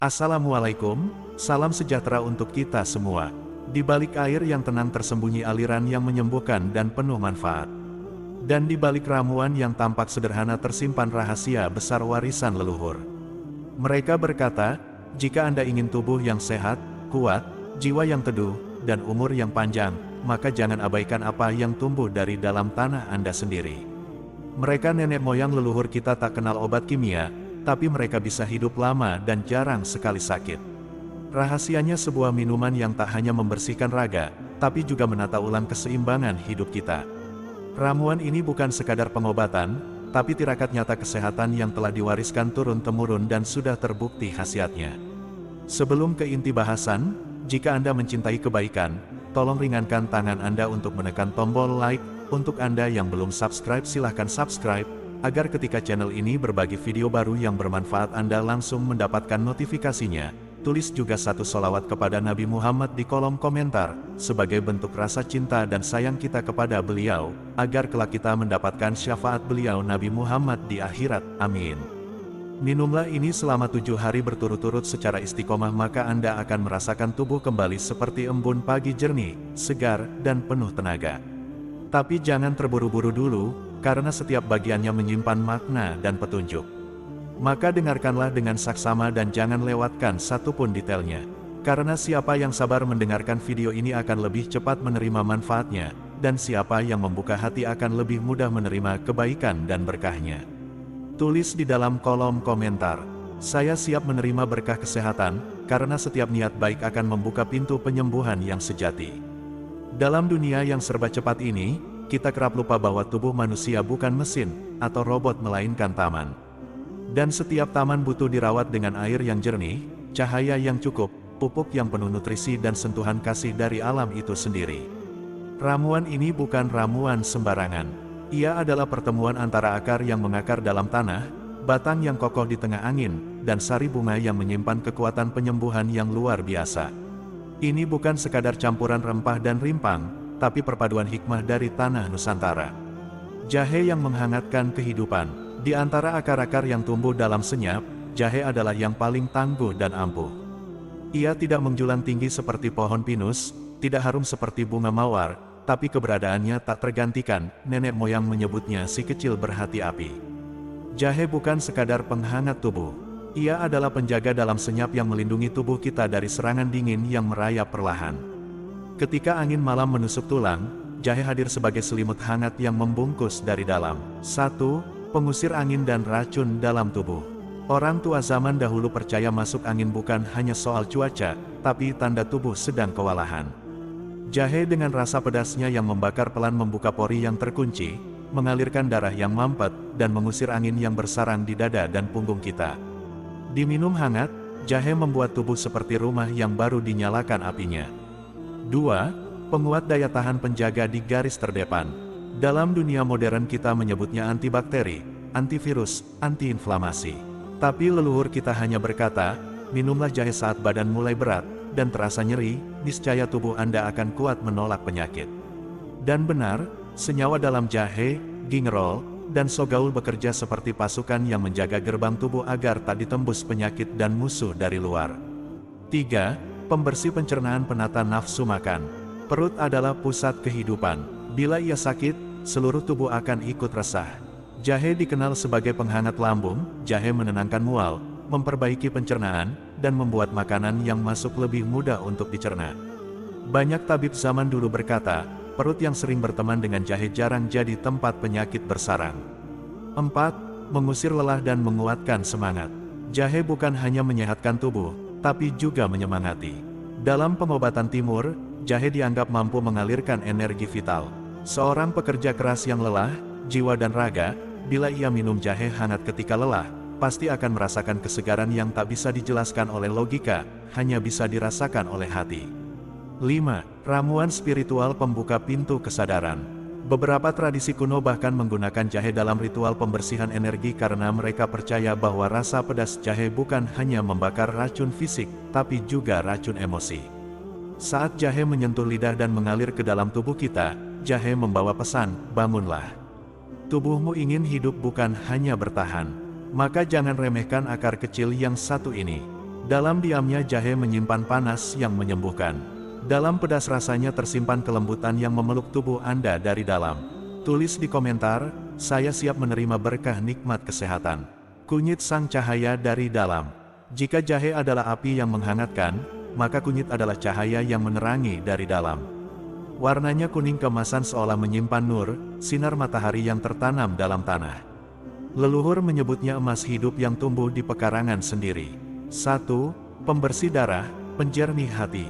Assalamualaikum, salam sejahtera untuk kita semua. Di balik air yang tenang tersembunyi aliran yang menyembuhkan dan penuh manfaat. Dan di balik ramuan yang tampak sederhana tersimpan rahasia besar warisan leluhur. Mereka berkata, jika Anda ingin tubuh yang sehat, kuat, jiwa yang teduh, dan umur yang panjang, maka jangan abaikan apa yang tumbuh dari dalam tanah Anda sendiri. Mereka nenek moyang leluhur kita tak kenal obat kimia, tapi mereka bisa hidup lama dan jarang sekali sakit. Rahasianya sebuah minuman yang tak hanya membersihkan raga, tapi juga menata ulang keseimbangan hidup kita. Ramuan ini bukan sekadar pengobatan, tapi tirakat nyata kesehatan yang telah diwariskan turun-temurun dan sudah terbukti khasiatnya. Sebelum ke inti bahasan, jika Anda mencintai kebaikan, tolong ringankan tangan Anda untuk menekan tombol like. Untuk Anda yang belum subscribe silahkan subscribe, agar ketika channel ini berbagi video baru yang bermanfaat Anda langsung mendapatkan notifikasinya. Tulis juga satu sholawat kepada Nabi Muhammad di kolom komentar, sebagai bentuk rasa cinta dan sayang kita kepada beliau, agar kelak kita mendapatkan syafaat beliau Nabi Muhammad di akhirat, amin. Minumlah ini selama 7 hari berturut-turut secara istiqomah maka Anda akan merasakan tubuh kembali seperti embun pagi jernih, segar, dan penuh tenaga. Tapi jangan terburu-buru dulu, karena setiap bagiannya menyimpan makna dan petunjuk. Maka dengarkanlah dengan saksama dan jangan lewatkan satupun detailnya. Karena siapa yang sabar mendengarkan video ini akan lebih cepat menerima manfaatnya, dan siapa yang membuka hati akan lebih mudah menerima kebaikan dan berkahnya. Tulis di dalam kolom komentar, saya siap menerima berkah kesehatan, karena setiap niat baik akan membuka pintu penyembuhan yang sejati. Dalam dunia yang serba cepat ini, kita kerap lupa bahwa tubuh manusia bukan mesin atau robot melainkan taman. Dan setiap taman butuh dirawat dengan air yang jernih, cahaya yang cukup, pupuk yang penuh nutrisi dan sentuhan kasih dari alam itu sendiri. Ramuan ini bukan ramuan sembarangan. Ia adalah pertemuan antara akar yang mengakar dalam tanah, batang yang kokoh di tengah angin, dan sari bunga yang menyimpan kekuatan penyembuhan yang luar biasa. Ini bukan sekadar campuran rempah dan rimpang, tapi perpaduan hikmah dari tanah Nusantara. Jahe yang menghangatkan kehidupan. Di antara akar-akar yang tumbuh dalam senyap, jahe adalah yang paling tangguh dan ampuh. Ia tidak menjulang tinggi seperti pohon pinus, tidak harum seperti bunga mawar, tapi keberadaannya tak tergantikan. Nenek moyang menyebutnya si kecil berhati api. Jahe bukan sekadar penghangat tubuh. Ia adalah penjaga dalam senyap yang melindungi tubuh kita dari serangan dingin yang merayap perlahan. Ketika angin malam menusuk tulang, jahe hadir sebagai selimut hangat yang membungkus dari dalam. 1. Pengusir angin dan racun dalam tubuh. Orang tua zaman dahulu percaya masuk angin bukan hanya soal cuaca, tapi tanda tubuh sedang kewalahan. Jahe dengan rasa pedasnya yang membakar pelan membuka pori yang terkunci, mengalirkan darah yang mampet, dan mengusir angin yang bersarang di dada dan punggung kita. Diminum hangat, jahe membuat tubuh seperti rumah yang baru dinyalakan apinya. 2. Penguat daya tahan penjaga di garis terdepan. Dalam dunia modern kita menyebutnya antibakteri, antivirus, antiinflamasi. Tapi leluhur kita hanya berkata, minumlah jahe saat badan mulai berat, dan terasa nyeri, niscaya tubuh Anda akan kuat menolak penyakit. Dan benar, senyawa dalam jahe, gingerol, dan sogaul bekerja seperti pasukan yang menjaga gerbang tubuh agar tak ditembus penyakit dan musuh dari luar. 3. Pembersih pencernaan penata nafsu makan. Perut adalah pusat kehidupan. Bila ia sakit, seluruh tubuh akan ikut resah. Jahe dikenal sebagai penghangat lambung, jahe menenangkan mual, memperbaiki pencernaan, dan membuat makanan yang masuk lebih mudah untuk dicerna. Banyak tabib zaman dulu berkata, perut yang sering berteman dengan jahe jarang jadi tempat penyakit bersarang. 4. Mengusir lelah dan menguatkan semangat. Jahe bukan hanya menyehatkan tubuh, tapi juga menyemangati. Dalam pengobatan timur, jahe dianggap mampu mengalirkan energi vital. Seorang pekerja keras yang lelah, jiwa dan raga, bila ia minum jahe hangat ketika lelah, pasti akan merasakan kesegaran yang tak bisa dijelaskan oleh logika, hanya bisa dirasakan oleh hati. 5. Ramuan spiritual pembuka pintu kesadaran. Beberapa tradisi kuno bahkan menggunakan jahe dalam ritual pembersihan energi karena mereka percaya bahwa rasa pedas jahe bukan hanya membakar racun fisik, tapi juga racun emosi. Saat jahe menyentuh lidah dan mengalir ke dalam tubuh kita, jahe membawa pesan, bangunlah. Tubuhmu ingin hidup bukan hanya bertahan. Maka jangan remehkan akar kecil yang satu ini. Dalam diamnya jahe menyimpan panas yang menyembuhkan. Dalam pedas rasanya tersimpan kelembutan yang memeluk tubuh Anda dari dalam. Tulis di komentar, saya siap menerima berkah nikmat kesehatan. Kunyit sang cahaya dari dalam. Jika jahe adalah api yang menghangatkan, maka kunyit adalah cahaya yang menerangi dari dalam. Warnanya kuning keemasan seolah menyimpan nur, sinar matahari yang tertanam dalam tanah. Leluhur menyebutnya emas hidup yang tumbuh di pekarangan sendiri. 1. Pembersih darah, penjernih hati.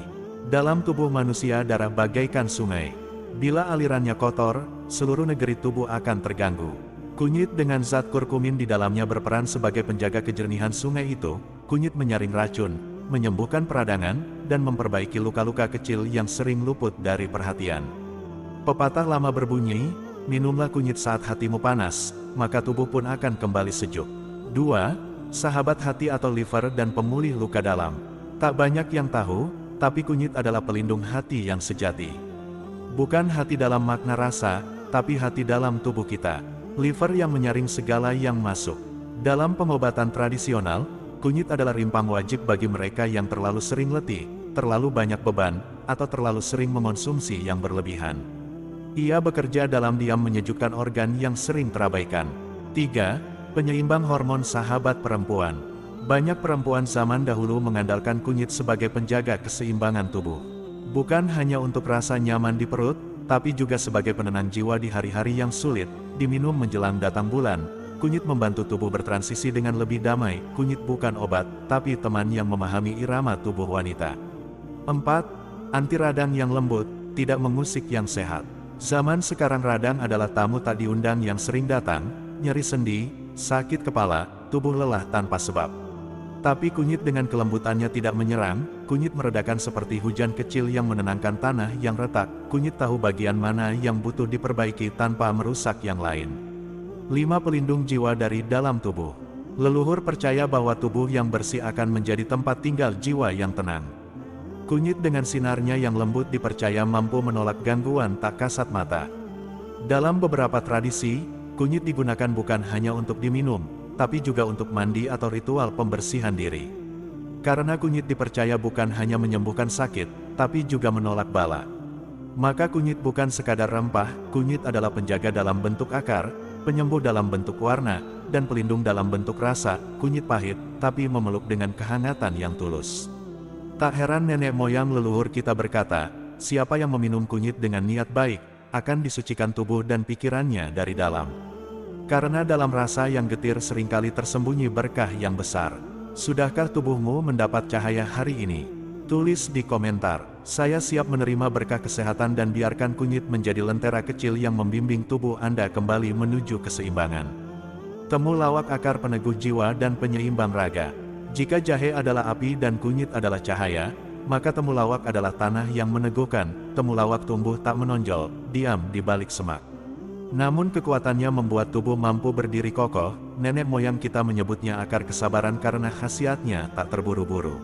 Dalam tubuh manusia darah bagaikan sungai. Bila alirannya kotor, seluruh negeri tubuh akan terganggu. Kunyit dengan zat kurkumin di dalamnya berperan sebagai penjaga kejernihan sungai itu. Kunyit menyaring racun, menyembuhkan peradangan, dan memperbaiki luka-luka kecil yang sering luput dari perhatian. Pepatah lama berbunyi, minumlah kunyit saat hatimu panas, maka tubuh pun akan kembali sejuk. 2. Sahabat hati atau liver dan pemulih luka dalam. Tak banyak yang tahu, tapi kunyit adalah pelindung hati yang sejati. Bukan hati dalam makna rasa, tapi hati dalam tubuh kita. Liver yang menyaring segala yang masuk. Dalam pengobatan tradisional, kunyit adalah rimpang wajib bagi mereka yang terlalu sering letih, terlalu banyak beban, atau terlalu sering mengonsumsi yang berlebihan. Ia bekerja dalam diam menyejukkan organ yang sering terabaikan. 3. Penyeimbang hormon sahabat perempuan. Banyak perempuan zaman dahulu mengandalkan kunyit sebagai penjaga keseimbangan tubuh. Bukan hanya untuk rasa nyaman di perut, tapi juga sebagai penenang jiwa di hari-hari yang sulit, diminum menjelang datang bulan. Kunyit membantu tubuh bertransisi dengan lebih damai. Kunyit bukan obat, tapi teman yang memahami irama tubuh wanita. 4. Anti radang yang lembut, tidak mengusik yang sehat. Zaman sekarang radang adalah tamu tak diundang yang sering datang, nyeri sendi, sakit kepala, tubuh lelah tanpa sebab. Tapi kunyit dengan kelembutannya tidak menyerang, kunyit meredakan seperti hujan kecil yang menenangkan tanah yang retak. Kunyit tahu bagian mana yang butuh diperbaiki tanpa merusak yang lain. 5. Pelindung jiwa dari dalam tubuh. Leluhur percaya bahwa tubuh yang bersih akan menjadi tempat tinggal jiwa yang tenang. Kunyit dengan sinarnya yang lembut dipercaya mampu menolak gangguan tak kasat mata. Dalam beberapa tradisi, kunyit digunakan bukan hanya untuk diminum, tapi juga untuk mandi atau ritual pembersihan diri. Karena kunyit dipercaya bukan hanya menyembuhkan sakit, tapi juga menolak bala. Maka kunyit bukan sekadar rempah, kunyit adalah penjaga dalam bentuk akar, penyembuh dalam bentuk warna, dan pelindung dalam bentuk rasa. Kunyit pahit, tapi memeluk dengan kehangatan yang tulus. Tak heran nenek moyang leluhur kita berkata, siapa yang meminum kunyit dengan niat baik, akan disucikan tubuh dan pikirannya dari dalam. Karena dalam rasa yang getir seringkali tersembunyi berkah yang besar. Sudahkah tubuhmu mendapat cahaya hari ini? Tulis di komentar, saya siap menerima berkah kesehatan dan biarkan kunyit menjadi lentera kecil yang membimbing tubuh Anda kembali menuju keseimbangan. Temulawak akar peneguh jiwa dan penyeimbang raga. Jika jahe adalah api dan kunyit adalah cahaya, maka temulawak adalah tanah yang meneguhkan. Temulawak tumbuh tak menonjol, diam di balik semak. Namun kekuatannya membuat tubuh mampu berdiri kokoh. Nenek moyang kita menyebutnya akar kesabaran karena khasiatnya tak terburu-buru.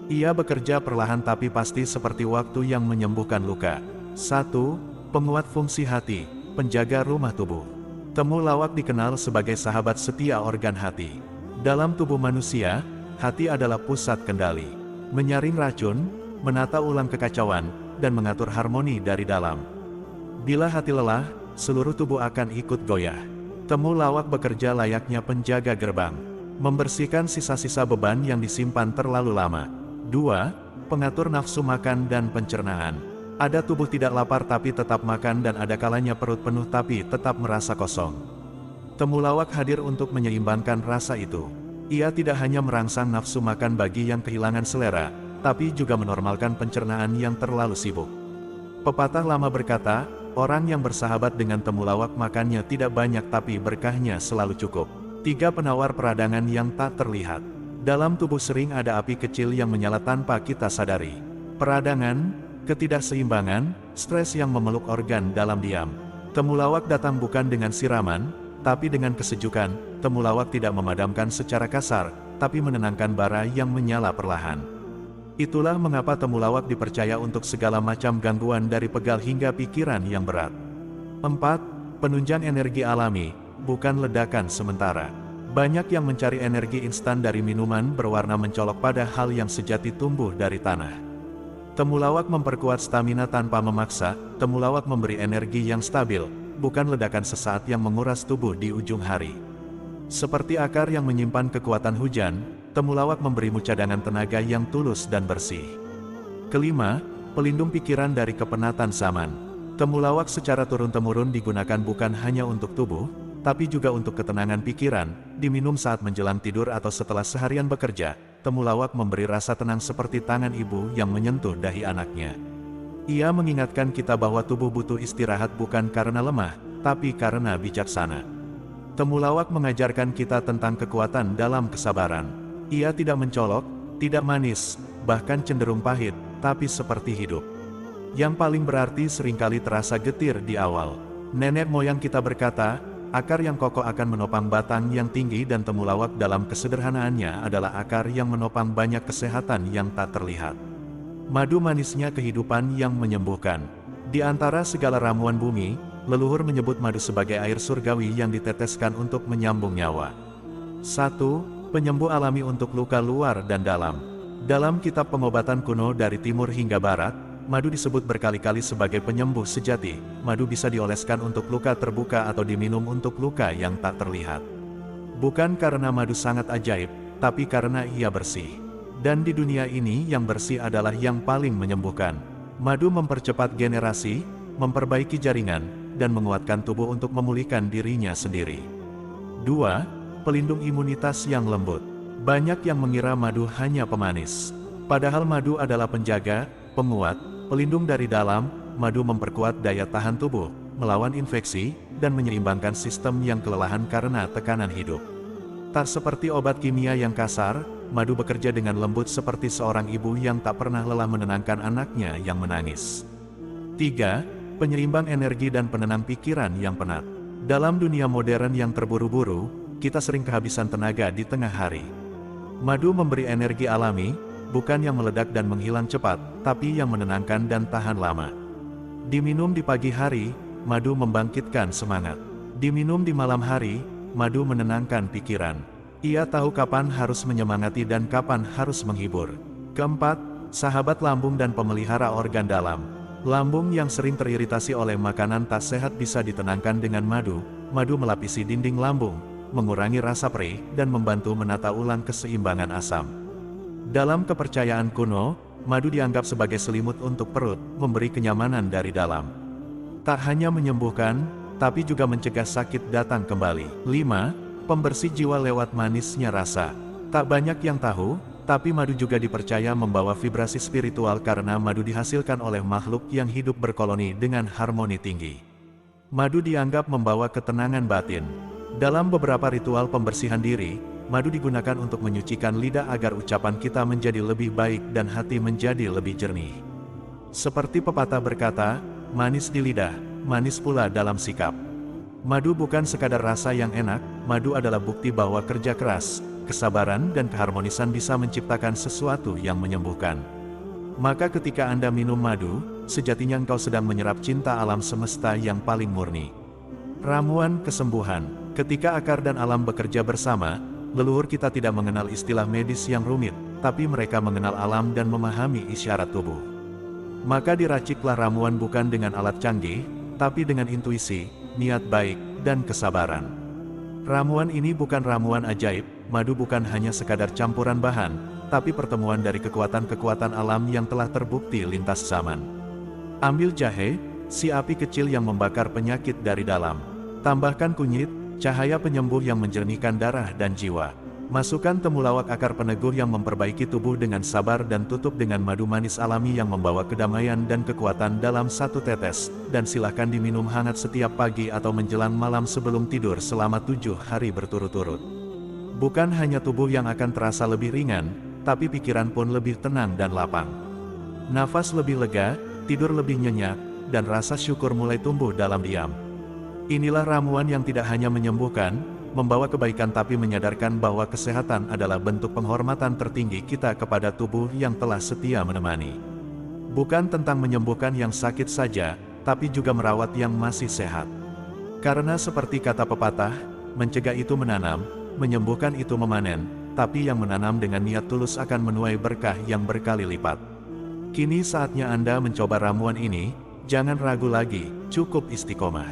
Ia bekerja perlahan tapi pasti seperti waktu yang menyembuhkan luka. 1. Penguat fungsi hati, penjaga rumah tubuh. Temulawak dikenal sebagai sahabat setia organ hati. Dalam tubuh manusia, hati adalah pusat kendali. Menyaring racun, menata ulang kekacauan, dan mengatur harmoni dari dalam. Bila hati lelah, seluruh tubuh akan ikut goyah. Temulawak bekerja layaknya penjaga gerbang, membersihkan sisa-sisa beban yang disimpan terlalu lama. 2. Pengatur nafsu makan dan pencernaan. Ada tubuh tidak lapar tapi tetap makan dan ada kalanya perut penuh tapi tetap merasa kosong. Temulawak hadir untuk menyeimbangkan rasa itu. Ia tidak hanya merangsang nafsu makan bagi yang kehilangan selera, tapi juga menormalkan pencernaan yang terlalu sibuk. Pepatah lama berkata, orang yang bersahabat dengan temulawak makannya tidak banyak tapi berkahnya selalu cukup. 3. Penawar peradangan yang tak terlihat. Dalam tubuh sering ada api kecil yang menyala tanpa kita sadari. Peradangan, ketidakseimbangan, stres yang memeluk organ dalam diam. Temulawak datang bukan dengan siraman, tapi dengan kesejukan. Temulawak tidak memadamkan secara kasar, tapi menenangkan bara yang menyala perlahan. Itulah mengapa temulawak dipercaya untuk segala macam gangguan dari pegal hingga pikiran yang berat. 4. Penunjang energi alami, bukan ledakan sementara. Banyak yang mencari energi instan dari minuman berwarna mencolok pada hal yang sejati tumbuh dari tanah. Temulawak memperkuat stamina tanpa memaksa, temulawak memberi energi yang stabil, bukan ledakan sesaat yang menguras tubuh di ujung hari. Seperti akar yang menyimpan kekuatan hujan, temulawak memberimu cadangan tenaga yang tulus dan bersih. Kelima, pelindung pikiran dari kepenatan zaman. Temulawak secara turun-temurun digunakan bukan hanya untuk tubuh, tapi juga untuk ketenangan pikiran, diminum saat menjelang tidur atau setelah seharian bekerja. Temulawak memberi rasa tenang seperti tangan ibu yang menyentuh dahi anaknya. Ia mengingatkan kita bahwa tubuh butuh istirahat bukan karena lemah, tapi karena bijaksana. Temulawak mengajarkan kita tentang kekuatan dalam kesabaran. Ia tidak mencolok, tidak manis, bahkan cenderung pahit, tapi seperti hidup. Yang paling berarti seringkali terasa getir di awal. Nenek moyang kita berkata, akar yang kokoh akan menopang batang yang tinggi, dan temulawak dalam kesederhanaannya adalah akar yang menopang banyak kesehatan yang tak terlihat. Madu manisnya kehidupan yang menyembuhkan. Di antara segala ramuan bumi, leluhur menyebut madu sebagai air surgawi yang diteteskan untuk menyambung nyawa. 1. Penyembuh alami untuk luka luar dan dalam. Dalam kitab pengobatan kuno dari timur hingga barat, madu disebut berkali-kali sebagai penyembuh sejati. Madu bisa dioleskan untuk luka terbuka atau diminum untuk luka yang tak terlihat. Bukan karena madu sangat ajaib, tapi karena ia bersih. Dan di dunia ini yang bersih adalah yang paling menyembuhkan. Madu mempercepat generasi, memperbaiki jaringan, dan menguatkan tubuh untuk memulihkan dirinya sendiri. 2. Pelindung imunitas yang lembut. Banyak yang mengira madu hanya pemanis. Padahal madu adalah penjaga, penguat, pelindung dari dalam. Madu memperkuat daya tahan tubuh, melawan infeksi, dan menyeimbangkan sistem yang kelelahan karena tekanan hidup. Tak seperti obat kimia yang kasar, madu bekerja dengan lembut seperti seorang ibu yang tak pernah lelah menenangkan anaknya yang menangis. 3. Penyeimbang energi dan penenang pikiran yang penat. Dalam dunia modern yang terburu-buru, kita sering kehabisan tenaga di tengah hari. Madu memberi energi alami, bukan yang meledak dan menghilang cepat, tapi yang menenangkan dan tahan lama. Diminum di pagi hari, madu membangkitkan semangat. Diminum di malam hari, madu menenangkan pikiran. Ia tahu kapan harus menyemangati dan kapan harus menghibur. Keempat, sahabat lambung dan pemelihara organ dalam. Lambung yang sering teriritasi oleh makanan tak sehat bisa ditenangkan dengan madu. Madu melapisi dinding lambung, mengurangi rasa perih, dan membantu menata ulang keseimbangan asam. Dalam kepercayaan kuno, madu dianggap sebagai selimut untuk perut, memberi kenyamanan dari dalam. Tak hanya menyembuhkan, tapi juga mencegah sakit datang kembali. 5. Pembersih jiwa lewat manisnya rasa. Tak banyak yang tahu, tapi madu juga dipercaya membawa vibrasi spiritual karena madu dihasilkan oleh makhluk yang hidup berkoloni dengan harmoni tinggi. Madu dianggap membawa ketenangan batin. Dalam beberapa ritual pembersihan diri, madu digunakan untuk menyucikan lidah agar ucapan kita menjadi lebih baik dan hati menjadi lebih jernih. Seperti pepatah berkata, manis di lidah, manis pula dalam sikap. Madu bukan sekadar rasa yang enak, madu adalah bukti bahwa kerja keras, kesabaran dan keharmonisan bisa menciptakan sesuatu yang menyembuhkan. Maka ketika Anda minum madu, sejatinya engkau sedang menyerap cinta alam semesta yang paling murni. Ramuan kesembuhan. Ketika akar dan alam bekerja bersama, leluhur kita tidak mengenal istilah medis yang rumit, tapi mereka mengenal alam dan memahami isyarat tubuh. Maka diraciklah ramuan bukan dengan alat canggih, tapi dengan intuisi, niat baik, dan kesabaran. Ramuan ini bukan ramuan ajaib, madu bukan hanya sekadar campuran bahan, tapi pertemuan dari kekuatan-kekuatan alam yang telah terbukti lintas zaman. Ambil jahe, si api kecil yang membakar penyakit dari dalam. Tambahkan kunyit, cahaya penyembuh yang menjernihkan darah dan jiwa. Masukkan temulawak akar peneguh yang memperbaiki tubuh dengan sabar dan tutup dengan madu manis alami yang membawa kedamaian dan kekuatan dalam satu tetes, dan silahkan diminum hangat setiap pagi atau menjelang malam sebelum tidur selama 7 hari berturut-turut. Bukan hanya tubuh yang akan terasa lebih ringan, tapi pikiran pun lebih tenang dan lapang. Nafas lebih lega, tidur lebih nyenyak, dan rasa syukur mulai tumbuh dalam diam. Inilah ramuan yang tidak hanya menyembuhkan, membawa kebaikan tapi menyadarkan bahwa kesehatan adalah bentuk penghormatan tertinggi kita kepada tubuh yang telah setia menemani. Bukan tentang menyembuhkan yang sakit saja, tapi juga merawat yang masih sehat. Karena seperti kata pepatah, mencegah itu menanam, menyembuhkan itu memanen, tapi yang menanam dengan niat tulus akan menuai berkah yang berkali lipat. Kini saatnya Anda mencoba ramuan ini, jangan ragu lagi, cukup istiqomah.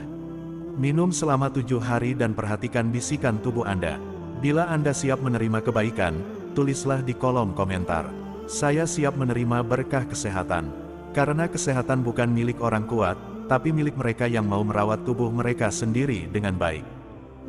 Minum selama 7 hari dan perhatikan bisikan tubuh Anda. Bila Anda siap menerima kebaikan, tulislah di kolom komentar. Saya siap menerima berkah kesehatan. Karena kesehatan bukan milik orang kuat, tapi milik mereka yang mau merawat tubuh mereka sendiri dengan baik.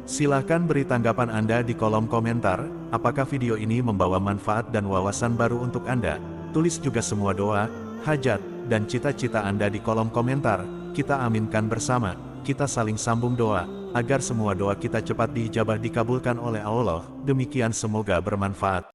Silahkan beri tanggapan Anda di kolom komentar, apakah video ini membawa manfaat dan wawasan baru untuk Anda. Tulis juga semua doa, hajat, dan cita-cita Anda di kolom komentar, kita aminkan bersama, kita saling sambung doa, agar semua doa kita cepat diijabah dikabulkan oleh Allah. Demikian, semoga bermanfaat.